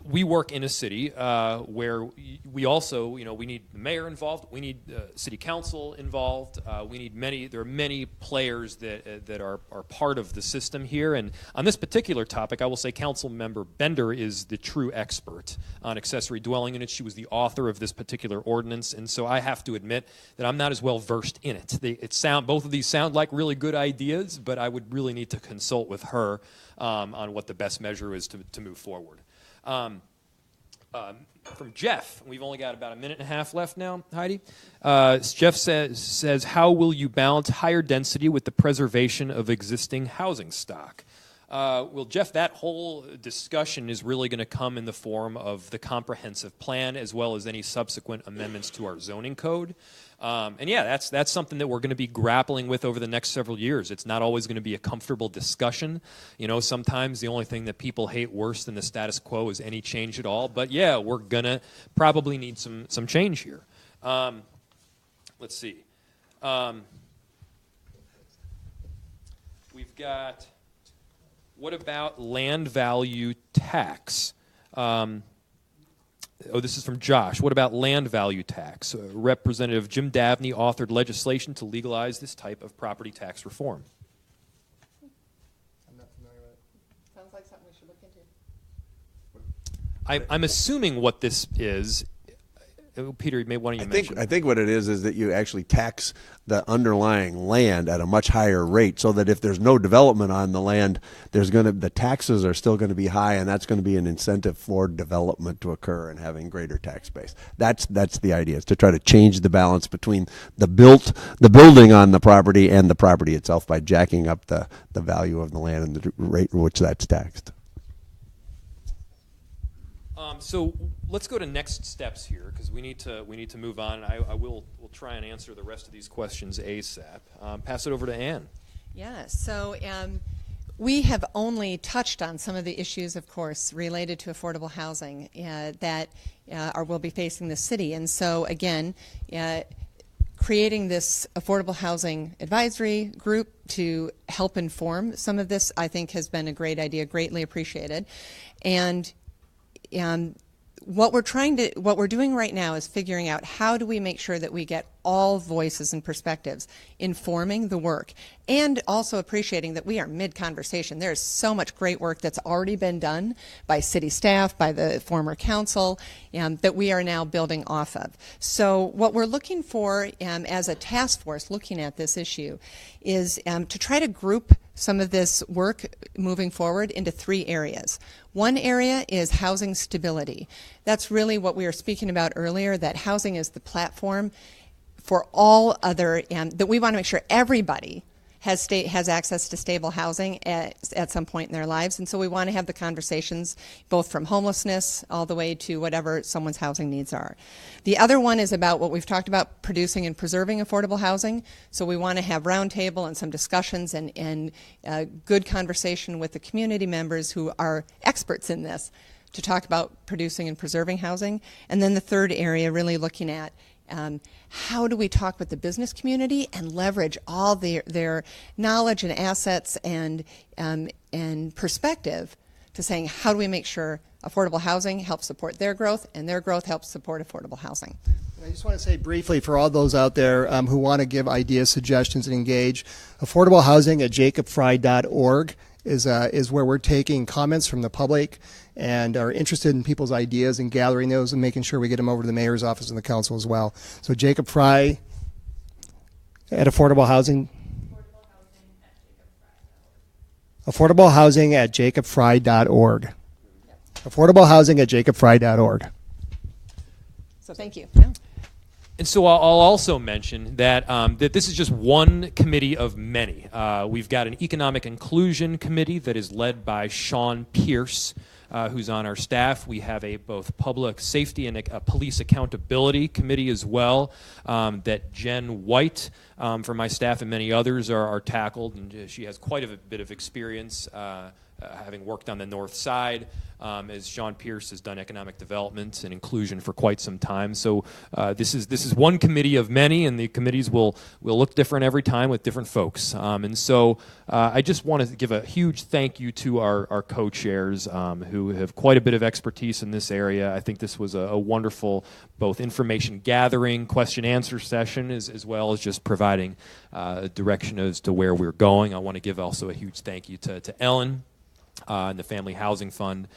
we work in a city where we also, we need the mayor involved, we need city council involved, there are many players that are part of the system here. And on this particular topic, I will say Council Member Bender is the true expert on accessory dwelling units. She was the author of this particular ordinance, and so I have to admit that I'm not as well versed in it. Both of these sound like really good ideas, but I would really need to consult with her on what the best measure is to move forward. From Jeff, we've only got about a minute and a half left now, Heidi. Jeff says, how will you balance higher density with the preservation of existing housing stock? Well, Jeff, that whole discussion is really going to come in the form of the comprehensive plan as well as any subsequent amendments to our zoning code. And yeah, that's something that we're going to be grappling with over the next several years. It's not always going to be a comfortable discussion. Sometimes the only thing that people hate worse than the status quo is any change at all. But yeah, we're going to probably need some change here. Let's see. We've got, what about land value tax? This is from Josh. What about land value tax? Representative Jim Davney authored legislation to legalize this type of property tax reform. I'm not familiar with it. Sounds like something we should look into. I'm assuming what this is. Peter, you may want to mention. I think what it is that you actually tax the underlying land at a much higher rate, so that if there's no development on the land, the taxes are still going to be high, and that's going to be an incentive for development to occur and having greater tax base. That's the idea, is to try to change the balance between the building on the property and the property itself by jacking up the value of the land and the rate at which that's taxed. So let's go to next steps here, because we need to move on. We'll try and answer the rest of these questions ASAP. Pass it over to Ann. Yeah. So we have only touched on some of the issues, of course, related to affordable housing that will be facing the city. And so again, creating this affordable housing advisory group to help inform some of this, I think, has been a great idea, greatly appreciated. And what we're doing right now is figuring out how do we make sure that we get all voices and perspectives informing the work, and also appreciating that we are mid-conversation. There's so much great work that's already been done by city staff, by the former council, that we are now building off of. So what we're looking for as a task force looking at this issue is to try to group some of this work moving forward into 3 areas. One area is housing stability. That's really what we were speaking about earlier, that housing is the platform for all other, that we want to make sure everybody has access to stable housing at some point in their lives. And so we want to have the conversations both from homelessness all the way to whatever someone's housing needs are. The other one is about what we've talked about, producing and preserving affordable housing. So we want to have roundtable and some discussions and good conversation with the community members who are experts in this to talk about producing and preserving housing. And then the third area, really looking at how do we talk with the business community and leverage all their knowledge and assets and perspective to saying, how do we make sure affordable housing helps support their growth and their growth helps support affordable housing. I just want to say briefly for all those out there who want to give ideas, suggestions, and engage, affordable housing at jacobfrey.org is where we're taking comments from the public and are interested in people's ideas and gathering those and making sure we get them over to the mayor's office and the council as well. So Jacob Frey at affordable housing. Affordable housing at jacobfrey.org. Affordable housing at jacobfrey.org. So thank you. Yeah. And so I'll also mention that that this is just one committee of many. We've got an economic inclusion committee that is led by Sean Pierce, who's on our staff. We have a both public safety and a police accountability committee as well that Jen White from my staff and many others are tackled, and she has quite a bit of experience having worked on the north side, as Sean Pierce has done economic development and inclusion for quite some time. So this is one committee of many, and the committees will look different every time with different folks. And so I just want to give a huge thank you to our co-chairs who have quite a bit of expertise in this area. I think this was a wonderful both information gathering, question answer session, as well as just providing direction as to where we're going. I want to give also a huge thank you to Ellen and the Family Housing Fund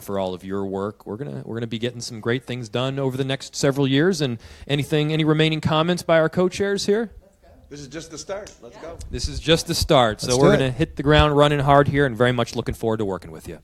for all of your work. We're gonna be getting some great things done over the next several years. And any remaining comments by our co-chairs here? This is just the start. Let's go. This is just the start. So Let's we're do it. gonna hit the ground running hard here, and very much looking forward to working with you.